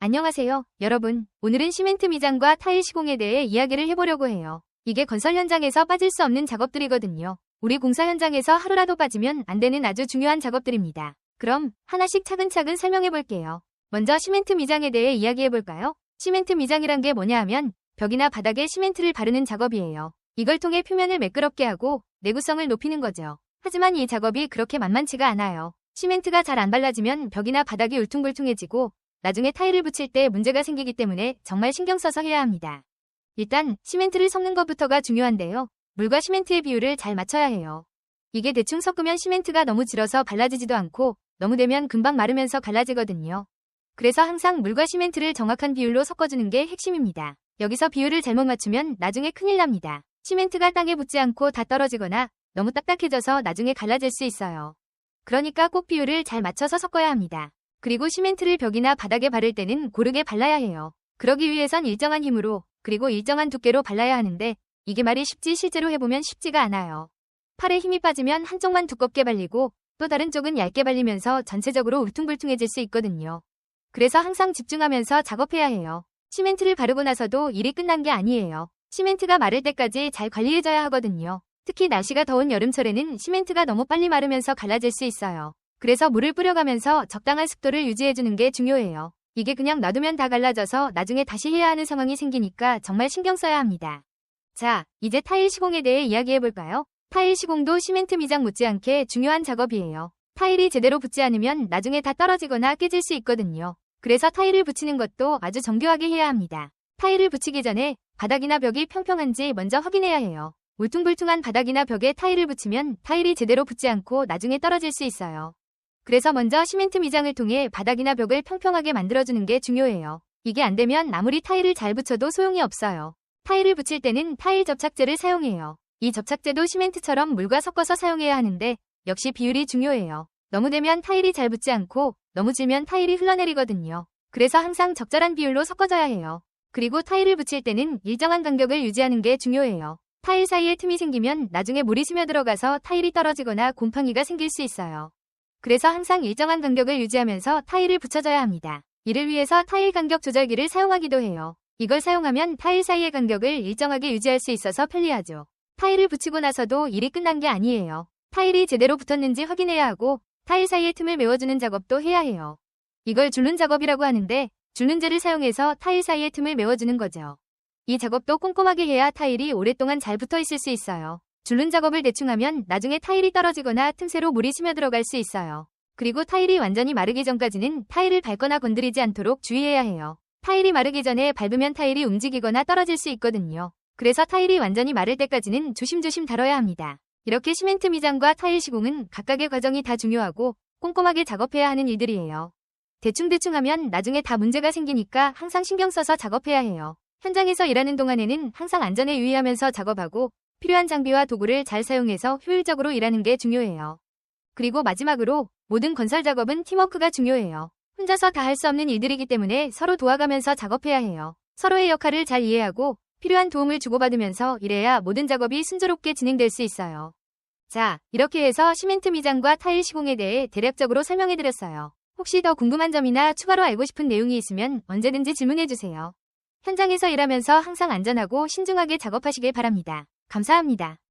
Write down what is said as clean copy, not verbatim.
안녕하세요, 여러분. 오늘은 시멘트 미장과 타일 시공에 대해 이야기를 해보려고 해요. 이게 건설 현장에서 빠질 수 없는 작업들이거든요. 우리 공사 현장에서 하루라도 빠지면 안 되는 아주 중요한 작업들입니다. 그럼 하나씩 차근차근 설명해 볼게요. 먼저 시멘트 미장에 대해 이야기해 볼까요? 시멘트 미장이란 게 뭐냐 하면 벽이나 바닥에 시멘트를 바르는 작업이에요. 이걸 통해 표면을 매끄럽게 하고 내구성을 높이는 거죠. 하지만 이 작업이 그렇게 만만치가 않아요. 시멘트가 잘 안 발라지면 벽이나 바닥이 울퉁불퉁해지고 나중에 타일을 붙일 때 문제가 생기기 때문에 정말 신경 써서 해야 합니다. 일단 시멘트를 섞는 것부터가 중요한데요. 물과 시멘트의 비율을 잘 맞춰야 해요. 이게 대충 섞으면 시멘트가 너무 질어서 발라지지도 않고 너무 되면 금방 마르면서 갈라지거든요. 그래서 항상 물과 시멘트를 정확한 비율로 섞어주는 게 핵심입니다. 여기서 비율을 잘못 맞추면 나중에 큰일 납니다. 시멘트가 땅에 붙지 않고 다 떨어지거나 너무 딱딱해져서 나중에 갈라질 수 있어요. 그러니까 꼭 비율을 잘 맞춰서 섞어야 합니다. 그리고 시멘트를 벽이나 바닥에 바를 때는 고르게 발라야 해요. 그러기 위해선 일정한 힘으로 그리고 일정한 두께로 발라야 하는데 이게 말이 쉽지 실제로 해보면 쉽지가 않아요. 팔에 힘이 빠지면 한쪽만 두껍게 발리고 또 다른 쪽은 얇게 발리면서 전체적으로 울퉁불퉁해질 수 있거든요. 그래서 항상 집중하면서 작업해야 해요. 시멘트를 바르고 나서도 일이 끝난 게 아니에요. 시멘트가 마를 때까지 잘 관리해줘야 하거든요. 특히 날씨가 더운 여름철에는 시멘트가 너무 빨리 마르면서 갈라질 수 있어요. 그래서 물을 뿌려가면서 적당한 습도를 유지해주는 게 중요해요. 이게 그냥 놔두면 다 갈라져서 나중에 다시 해야 하는 상황이 생기니까 정말 신경 써야 합니다. 자, 이제 타일 시공에 대해 이야기해볼까요? 타일 시공도 시멘트 미장 못지않게 중요한 작업이에요. 타일이 제대로 붙지 않으면 나중에 다 떨어지거나 깨질 수 있거든요. 그래서 타일을 붙이는 것도 아주 정교하게 해야 합니다. 타일을 붙이기 전에 바닥이나 벽이 평평한지 먼저 확인해야 해요. 울퉁불퉁한 바닥이나 벽에 타일을 붙이면 타일이 제대로 붙지 않고 나중에 떨어질 수 있어요. 그래서 먼저 시멘트 미장을 통해 바닥이나 벽을 평평하게 만들어주는 게 중요해요. 이게 안 되면 아무리 타일을 잘 붙여도 소용이 없어요. 타일을 붙일 때는 타일 접착제를 사용해요. 이 접착제도 시멘트처럼 물과 섞어서 사용해야 하는데 역시 비율이 중요해요. 너무 되면 타일이 잘 붙지 않고 너무 질면 타일이 흘러내리거든요. 그래서 항상 적절한 비율로 섞어줘야 해요. 그리고 타일을 붙일 때는 일정한 간격을 유지하는 게 중요해요. 타일 사이에 틈이 생기면 나중에 물이 스며들어가서 타일이 떨어지거나 곰팡이가 생길 수 있어요. 그래서 항상 일정한 간격을 유지하면서 타일을 붙여줘야 합니다. 이를 위해서 타일 간격 조절기를 사용하기도 해요. 이걸 사용하면 타일 사이의 간격을 일정하게 유지할 수 있어서 편리하죠. 타일을 붙이고 나서도 일이 끝난 게 아니에요. 타일이 제대로 붙었는지 확인해야 하고 타일 사이의 틈을 메워주는 작업도 해야 해요. 이걸 줄눈 작업이라고 하는데 줄눈제를 사용해서 타일 사이의 틈을 메워주는 거죠. 이 작업도 꼼꼼하게 해야 타일이 오랫동안 잘 붙어 있을 수 있어요. 줄눈 작업을 대충 하면 나중에 타일이 떨어지거나 틈새로 물이 스며들어갈 수 있어요. 그리고 타일이 완전히 마르기 전까지는 타일을 밟거나 건드리지 않도록 주의해야 해요. 타일이 마르기 전에 밟으면 타일이 움직이거나 떨어질 수 있거든요. 그래서 타일이 완전히 마를 때까지는 조심조심 다뤄야 합니다. 이렇게 시멘트 미장과 타일 시공은 각각의 과정이 다 중요하고 꼼꼼하게 작업해야 하는 일들이에요. 대충대충 하면 나중에 다 문제가 생기니까 항상 신경 써서 작업해야 해요. 현장에서 일하는 동안에는 항상 안전에 유의하면서 작업하고 필요한 장비와 도구를 잘 사용해서 효율적으로 일하는 게 중요해요. 그리고 마지막으로 모든 건설 작업은 팀워크가 중요해요. 혼자서 다 할 수 없는 일들이기 때문에 서로 도와가면서 작업해야 해요. 서로의 역할을 잘 이해하고 필요한 도움을 주고받으면서 일해야 모든 작업이 순조롭게 진행될 수 있어요. 자, 이렇게 해서 시멘트 미장과 타일 시공에 대해 대략적으로 설명해드렸어요. 혹시 더 궁금한 점이나 추가로 알고 싶은 내용이 있으면 언제든지 질문해주세요. 현장에서 일하면서 항상 안전하고 신중하게 작업하시길 바랍니다. 감사합니다.